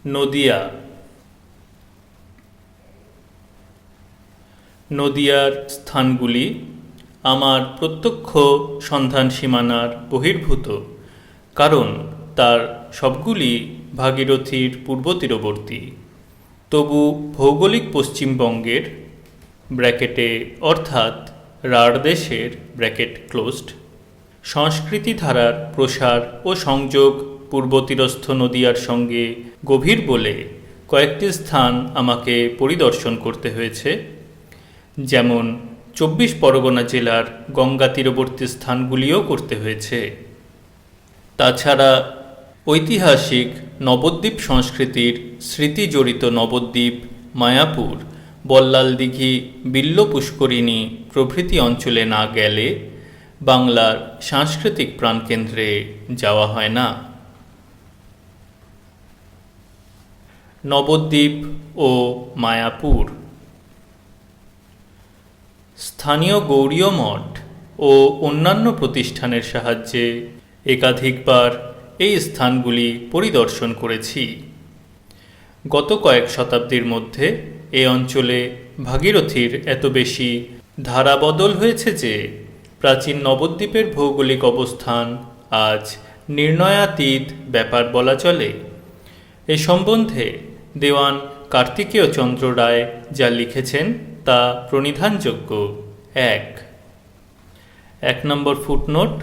নদিয়া। নদিয়ার স্থানগুলি আমার প্রত্যক্ষ সন্ধান সীমানার বহির্ভূত, কারণ তার সবগুলি ভাগীরথীর পূর্ব তীরবর্তী। তবু ভৌগোলিক পশ্চিমবঙ্গের ব্র্যাকেটে অর্থাৎ রাঢ় দেশের ব্র্যাকেট ক্লোজড সংস্কৃতি ধারার প্রসার ও সংযোগ পূর্বতীরস্থ নদিয়ার সঙ্গে গভীর বলে কয়েকটি স্থান আমাকে পরিদর্শন করতে হয়েছে, যেমন ২৪ পরগনা জেলার গঙ্গা তীরবর্তী স্থানগুলিও করতে হয়েছে। তাছাড়া ঐতিহাসিক নবদ্বীপ সংস্কৃতির স্মৃতিজড়িত নবদ্বীপ, মায়াপুর, বল্লাল দিঘি, বিল্ল পুষ্করিণী প্রভৃতি অঞ্চলে না গেলে বাংলার সাংস্কৃতিক প্রাণকেন্দ্রে যাওয়া হয় না। নবদ্বীপ ও মায়াপুর। স্থানীয় গৌড়ীয় মঠ ও অন্যান্য প্রতিষ্ঠানের সাহায্যে একাধিকবার এই স্থানগুলি পরিদর্শন করেছি। গত কয়েক শতাব্দীর মধ্যে এ অঞ্চলে ভাগীরথীর এত বেশি ধারাবদল হয়েছে যে প্রাচীন নবদ্বীপের ভৌগোলিক অবস্থান আজ নির্ণয়াতীত ব্যাপার বলা চলে। এ সম্বন্ধে দেওয়ান কার্তিকেয় চন্দ্র রায় যা লিখেছেন তা প্রণিধানযোগ্য। এক নম্বর ফুটনোট,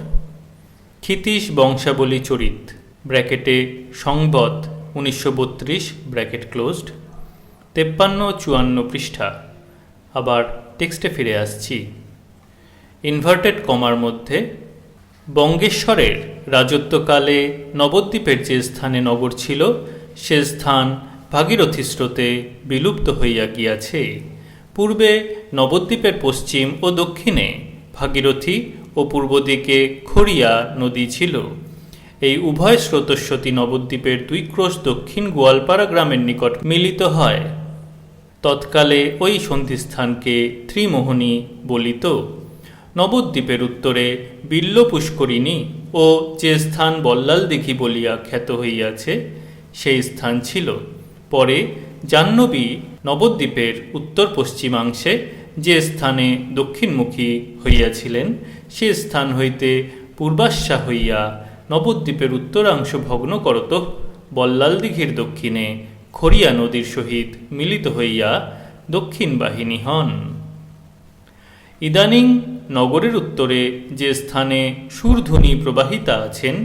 ক্ষিতীশ বংশাবলী চরিত ব্র্যাকেটে সংবৎ ১৯৩২ ব্র্যাকেট ক্লোজড ৫৩-৫৪ পৃষ্ঠা। আবার টেক্সটে ফিরে আসছি। ইনভার্টেড কমার মধ্যে, বঙ্গেশ্বরের রাজত্বকালে নবদ্বীপের যে স্থানে নগর ছিল সে স্থান ভাগীরথী স্রোতে বিলুপ্ত হইয়া গিয়াছে। পূর্বে নবদ্বীপের পশ্চিম ও দক্ষিণে ভাগীরথী ও পূর্ব দিকে খড়িয়া নদী ছিল। এই উভয় স্রোতস্বতী নবদ্বীপের ২ ক্রোশ দক্ষিণ গোয়ালপাড়া গ্রামের নিকট মিলিত হয়। তৎকালে ওই সন্ধিস্থানকে ত্রিমোহনী বলিত। নবদ্বীপের উত্তরে বিল্ল পুষ্করিণী ও যে স্থান বল্লাল দিঘি বলিয়া খ্যাত হইয়াছে সেই স্থান ছিল। পরে জাহ্নবী নবদ্বীপের উত্তর পশ্চিমাংশে যে স্থানে দক্ষিণমুখী হইয়াছিলেন সে স্থান হইতে পূর্বাশ্বা হইয়া নবদ্বীপের উত্তরাংশ ভগ্ন করত বল্লাল দিঘির দক্ষিণে খড়িয়া নদীর সহিত মিলিত হইয়া দক্ষিণ বাহিনী হন। ইদানিং নগরের উত্তরে যে স্থানে সুরধুনী প্রবাহিতা আছেন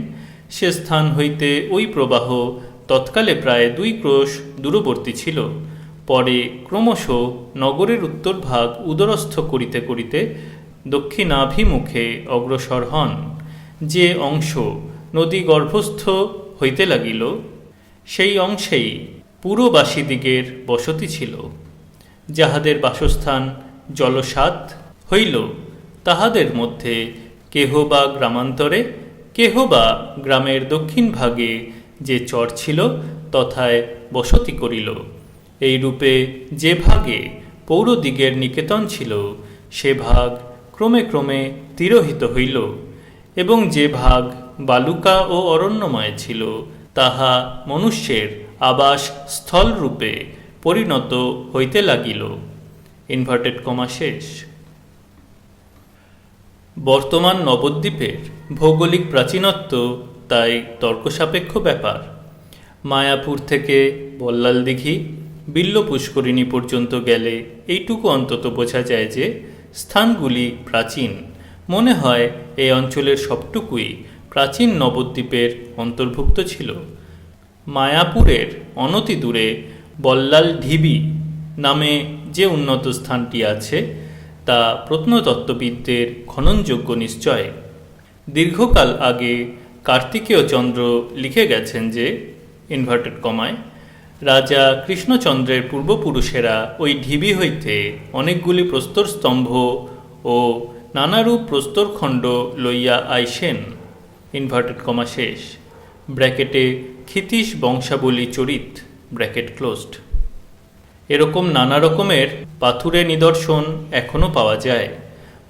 সে স্থান হইতে ওই প্রবাহ তৎকালে প্রায় ২ ক্রোশ দূরবর্তী ছিল। পরে ক্রমশ নগরের উত্তর ভাগ উদরস্থ করিতে করিতে দক্ষিণাভিমুখে অগ্রসর হন। যে অংশ নদী গর্ভস্থ হইতে লাগিল সেই অংশেই পুরবাসীদিগের বসতি ছিল। যাহাদের বাসস্থান জলসাৎ হইল তাহাদের মধ্যে কেহ বা গ্রামান্তরে, কেহ বা গ্রামের দক্ষিণ ভাগে যে চর ছিল তথায় বসতি করিল। এই রূপে যে ভাগে পৌরদিগের নিকেতন ছিল সে ভাগ ক্রমে ক্রমে তিরোহিত হইল, এবং যে ভাগ বালুকা ও অরণ্যময় ছিল তাহা মনুষ্যের আবাস স্থলরূপে পরিণত হইতে লাগিল। ইনভার্টেড কমা শেষ। বর্তমান নবদ্বীপের ভৌগোলিক প্রাচীনত্ব তাই তর্কসাপেক্ষ ব্যাপার। মায়াপুর থেকে বল্লাল দিঘি, বিল্ল পুষ্করিণী পর্যন্ত গেলে এইটুকু অন্তত বোঝা যায় যে স্থানগুলি প্রাচীন। মনে হয় এই অঞ্চলের সবটুকুই প্রাচীন নবদ্বীপের অন্তর্ভুক্ত ছিল। মায়াপুরের অনতি দূরে বল্লাল ঢিবি নামে যে উন্নত স্থানটি আছে তা প্রত্নতত্ত্ববিদদের খননযোগ্য নিশ্চয়। দীর্ঘকাল আগে কার্তিকেয় চন্দ্র লিখে গেছেন যে ইনভার্টেড কমায় রাজা কৃষ্ণচন্দ্রের পূর্বপুরুষেরা ওই ঢিবি হইতে অনেকগুলি প্রস্তরস্তম্ভ ও নানারূপ প্রস্তরখণ্ড লইয়া আইসেন। ইনভার্টেড কমা শেষ। ব্র্যাকেটে ক্ষিতীশ বংশাবলী চরিত ব্র্যাকেট ক্লোজড। এরকম নানা রকমের পাথুরে নিদর্শন এখনও পাওয়া যায়।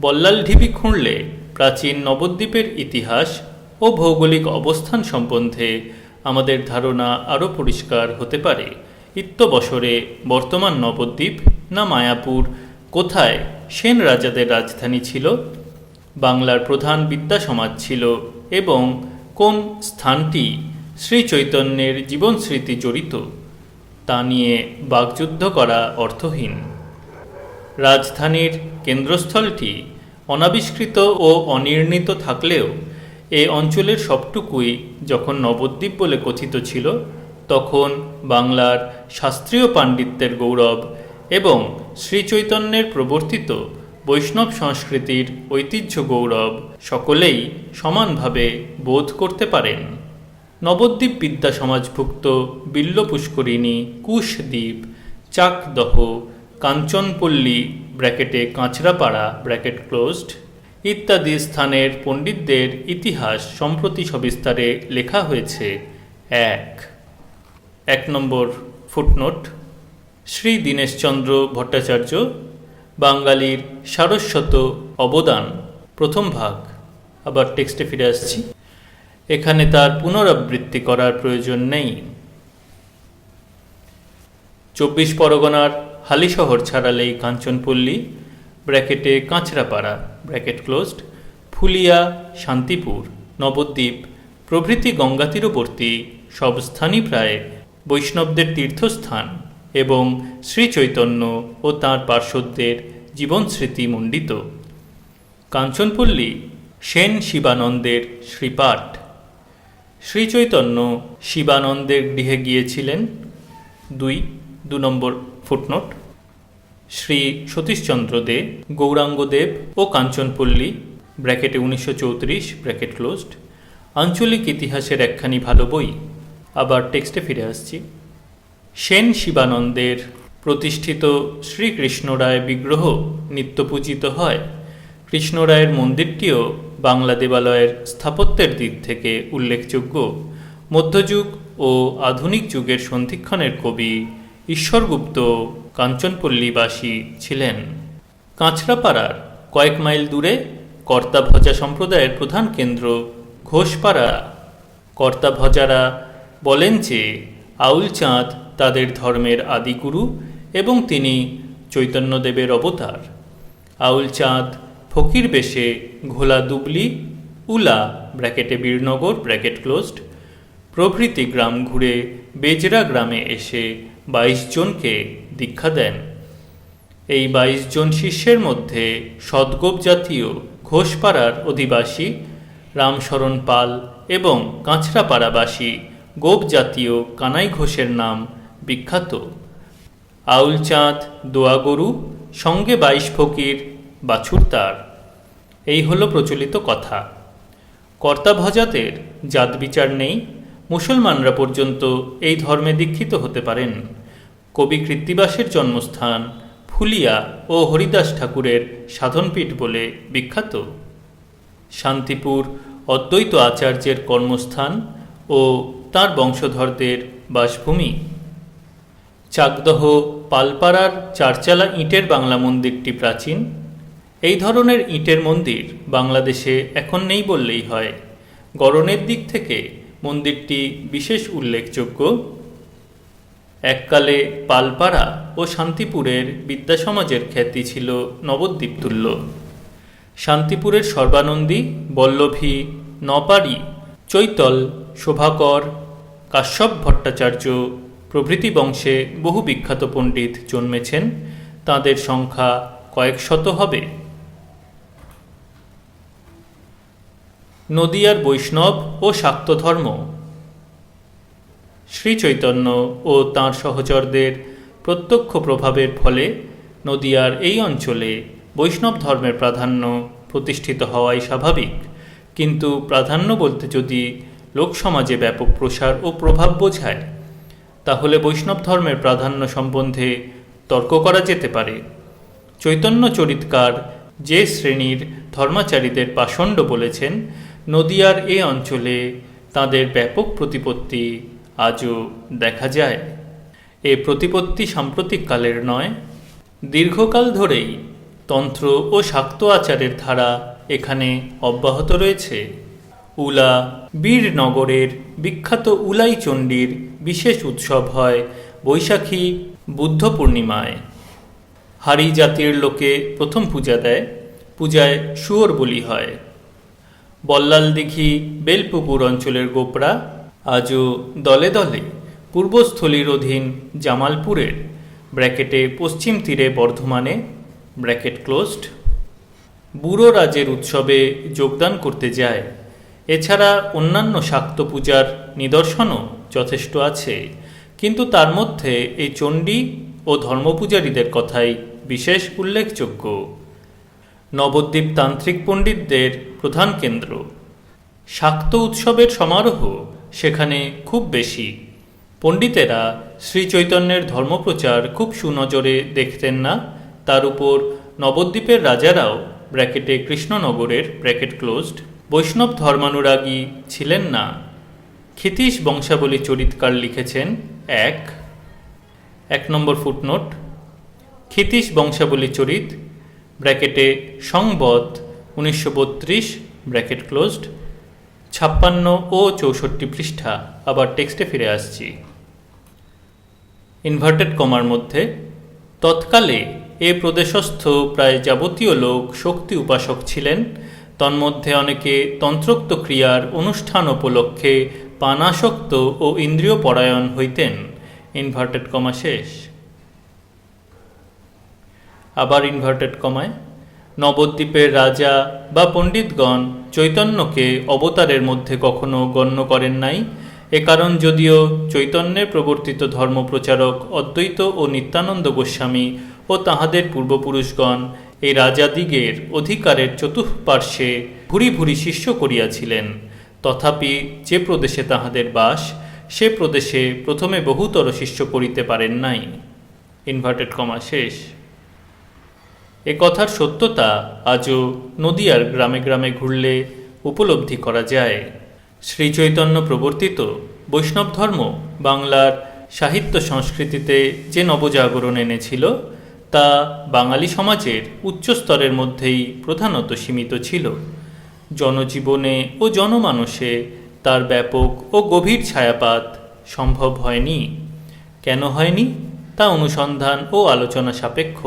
বল্লাল ঢিবি খুঁড়লে প্রাচীন নবদ্বীপের ইতিহাস ও ভৌগোলিক অবস্থান সম্বন্ধে আমাদের ধারণা আরও পরিষ্কার হতে পারে। ইত্যবসরে বর্তমান নবদ্বীপ না মায়াপুর কোথায় সেন রাজাদের রাজধানী ছিল, বাংলার প্রধান বিদ্যা সমাজ ছিল এবং কোন স্থানটি শ্রী চৈতন্যের জীবনস্মৃতি জড়িত, তা নিয়ে বাকযুদ্ধ করা অর্থহীন। রাজধানীর কেন্দ্রস্থলটি অনাবিষ্কৃত ও অনির্ণিত থাকলেও এ অঞ্চলের সবটুকুই যখন নবদ্বীপ বলে কথিত ছিল, তখন বাংলার শাস্ত্রীয় পাণ্ডিত্যের গৌরব এবং শ্রীচৈতন্যের প্রবর্তিত বৈষ্ণব সংস্কৃতির ঐতিহ্য গৌরব সকলেই সমানভাবে বোধ করতে পারেন। নবদ্বীপ বিদ্যা সমাজভুক্ত বিল্ল পুষ্করিণী, কুশদ্বীপ, চাকদহ, কাঞ্চনপল্লী ব্র্যাকেটে কাঁচরাপাড়া ব্র্যাকেট ক্লোজড ইত্যাদি স্থানের পণ্ডিতদের ইতিহাস সম্প্রতি সবিস্তারে লেখা হয়েছে। এক নম্বর ফুটনোট, শ্রী দীনেশচন্দ্র ভট্টাচার্য, বাঙালির সারস্বত অবদান, প্রথম ভাগ। আবার টেক্সটে ফিরে আসছি, এখানে তার পুনরাবৃত্তি করার প্রয়োজন নেই। 24 পরগনার হালিশহর ছাড়ালেই কাঞ্চনপল্লী ব্র্যাকেটে কাঁচরাপাড়া ব্র্যাকেট ক্লোজড, ফুলিয়া, শান্তিপুর, নবদ্বীপ প্রভৃতি গঙ্গা তীরবর্তী সব স্থানই প্রায় বৈষ্ণবদের তীর্থস্থান এবং শ্রীচৈতন্য ও তাঁর পার্শ্বদের জীবনস্মৃতি মণ্ডিত। কাঞ্চনপল্লী সেন শিবানন্দের শ্রীপাঠ। শ্রীচৈতন্য শিবানন্দের গৃহে গিয়েছিলেন। 2 নম্বর ফুটনোট, শ্রী সতীশচন্দ্র দে, গৌরাঙ্গদেব ও কাঞ্চনপল্লী ব্র্যাকেটে 1934 ব্র্যাকেট ক্লোজড আঞ্চলিক ইতিহাসের একখানি ভালো বই। আবার টেক্সটে ফিরে আসছি, সেন শিবানন্দের প্রতিষ্ঠিত শ্রীকৃষ্ণরায় বিগ্রহ নিত্য পূজিত হয়। কৃষ্ণরায়ের মন্দিরটিও বাংলা দেবালয়ের স্থাপত্যের দিক থেকে উল্লেখযোগ্য। মধ্যযুগ ও আধুনিক যুগের সন্ধিক্ষণের কবি ঈশ্বরগুপ্ত কাঞ্চনপল্লীবাসী ছিলেন। কাঁচরাপাড়ার কয়েক মাইল দূরে কর্তাভজা সম্প্রদায়ের প্রধান কেন্দ্র ঘোষপাড়া। কর্তাভজারা বলেন যে আউলচাঁদ তাদের ধর্মের আদিগুরু এবং তিনি চৈতন্যদেবের অবতার। আউলচাঁদ ফকির বেশে ঘোলা দুবলি, উলা ব্র্যাকেটে বীরনগর ব্র্যাকেট ক্লোজড প্রভৃতি গ্রাম ঘুরে বেজরা গ্রামে এসে 22 জনকে দীক্ষা দেন। এই 22 জন শিষ্যের মধ্যে সদগোপ জাতীয় ঘোষপাড়ার অধিবাসী রামশরণ পাল এবং কাঁচরাপাড়াবাসী গোপ জাতীয় কানাই ঘোষের নাম বিখ্যাত। আউলচাঁদ দোয়া গরু, সঙ্গে 22 ফকির, বাছুর তার। এই হলো প্রচলিত কথা। কর্তাভজাদের জাত বিচার নেই, মুসলমানরা পর্যন্ত এই ধর্মে দীক্ষিত হতে পারেন। কবি কৃত্তিবাসের জন্মস্থান ফুলিয়া ও হরিদাস ঠাকুরের সাধনপীঠ বলে বিখ্যাত। শান্তিপুর অদ্বৈত আচার্যের কর্মস্থান ও তাঁর বংশধরদের বাসভূমি। চাকদহ পালপাড়ার চারচালা ইটের বাংলা মন্দিরটি প্রাচীন। এই ধরনের ইটের মন্দির বাংলাদেশে এখন নেই বললেই হয়। গড়নের দিক থেকে মন্দিরটি বিশেষ উল্লেখযোগ্য। এককালে পালপাড়া ও শান্তিপুরের বিদ্যাসমাজের খ্যাতি ছিল নবদ্বীপ তুল্য। শান্তিপুরের সর্বানন্দী, বল্লভী, নপাড়ি, চৈতল, শোভাকর, কাশ্যপ ভট্টাচার্য প্রভৃতি বংশে বহু বিখ্যাত পণ্ডিত জন্মেছেন। তাঁদের সংখ্যা কয়েক শত হবে। নদিয়ার বৈষ্ণব ও শাক্ত ধর্ম। শ্রীচৈতন্য ও তাঁর সহচরদের প্রত্যক্ষ প্রভাবের ফলে নদিয়ার এই অঞ্চলে বৈষ্ণব ধর্মের প্রাধান্য প্রতিষ্ঠিত হওয়াই স্বাভাবিক। কিন্তু প্রাধান্য বলতে যদি লোকসমাজে ব্যাপক প্রসার ও প্রভাব বোঝায়, তাহলে বৈষ্ণব ধর্মের প্রাধান্য সম্বন্ধে তর্ক করা যেতে পারে। চৈতন্য চরিতকার যে শ্রেণীর ধর্মাচারীদের পাষণ্ড বলেছেন, নদিয়ার এ অঞ্চলে তাদের ব্যাপক প্রতিপত্তি আজও দেখা যায়। এ প্রতিপত্তি সাম্প্রতিক কালের নয়, দীর্ঘকাল ধরেই তন্ত্র ও শাক্ত আচারের ধারা এখানে অব্যাহত রয়েছে। উলা বীরনগরের বিখ্যাত উলাই চণ্ডীর বিশেষ উৎসব হয় বৈশাখী বুদ্ধ পূর্ণিমায়। হারি জাতির লোকে প্রথম পূজা দেয়, পূজায় শুয়োর বলি হয়। বল্লাল দিঘি বেলপুকুর অঞ্চলের গোপরা আজও দলে দলে পূর্বস্থলীর অধীন জামালপুরের ব্র্যাকেটে পশ্চিম তীরে বর্ধমানে ব্র্যাকেট ক্লোজড বুড়ো রাজের উৎসবে যোগদান করতে যায়। এছাড়া অন্যান্য শাক্ত পূজার নিদর্শনও যথেষ্ট আছে, কিন্তু তার মধ্যে এই চণ্ডী ও ধর্মপূজারীদের কথাই বিশেষ উল্লেখযোগ্য। নবদ্বীপ তান্ত্রিক পণ্ডিতদের প্রধান কেন্দ্র। শাক্ত উৎসবের সমারোহ সেখানে খুব বেশি। পণ্ডিতেরা শ্রীচৈতন্যের ধর্মপ্রচার খুব সুনজরে দেখতেন না। তার উপর নবদ্বীপের রাজারাও ব্র্যাকেটে কৃষ্ণনগরের ব্র্যাকেট ক্লোজড বৈষ্ণব ধর্মানুরাগী ছিলেন না। ক্ষিতীশ বংশাবলী চরিতকার লিখেছেন এক নম্বর ফুটনোট, ক্ষিতীশ বংশাবলী চরিত ব্র্যাকেটে সংবৎ 1932 ব্র্যাকেট ক্লোজড 56 ও 64 পৃষ্ঠা। আবার টেক্সটে ফিরে আসছি। ইনভার্টেড কমার মধ্যে তৎকালে এ প্রদেশস্থ প্রায় যাবতীয় লোক শক্তি উপাসক ছিলেন। তন্মধ্যে অনেকে তন্ত্রোক্ত ক্রিয়ার অনুষ্ঠান উপলক্ষে পানাসক্ত ও ইন্দ্রিয় পরায়ণ হইতেন। ইনভার্টেড কমা শেষ। আবার ইনভার্টেড কমায়, নবদ্বীপের রাজা বা পণ্ডিতগণ চৈতন্যকে অবতারের মধ্যে কখনো গণ্য করেন নাই। এ কারণ যদিও চৈতন্যের প্রবর্তিত ধর্মপ্রচারক অদ্বৈত ও নিত্যানন্দ গোস্বামী ও তাহাদের পূর্বপুরুষগণ এই রাজাদিগের অধিকারের চতুঃপার্শ্বে ভুরি ভুরি শিষ্য করিয়াছিলেন, তথাপি যে প্রদেশে তাহাদের বাস সে প্রদেশে প্রথমে বহুতর শিষ্য করিতে পারেন নাই। ইনভার্টেড কমা শেষ। এ কথার সত্যতা আজও নদিয়ার গ্রামে গ্রামে ঘুরলে উপলব্ধি করা যায়। শ্রীচৈতন্য প্রবর্তিত বৈষ্ণব ধর্ম বাংলার সাহিত্য সংস্কৃতিতে যে নবজাগরণ এনেছিল তা বাঙালি সমাজের উচ্চস্তরের মধ্যেই প্রধানত সীমিত ছিল। জনজীবনে ও জনমানসে তার ব্যাপক ও গভীর ছায়াপাত সম্ভব হয়নি। কেন হয়নি তা অনুসন্ধান ও আলোচনা সাপেক্ষ।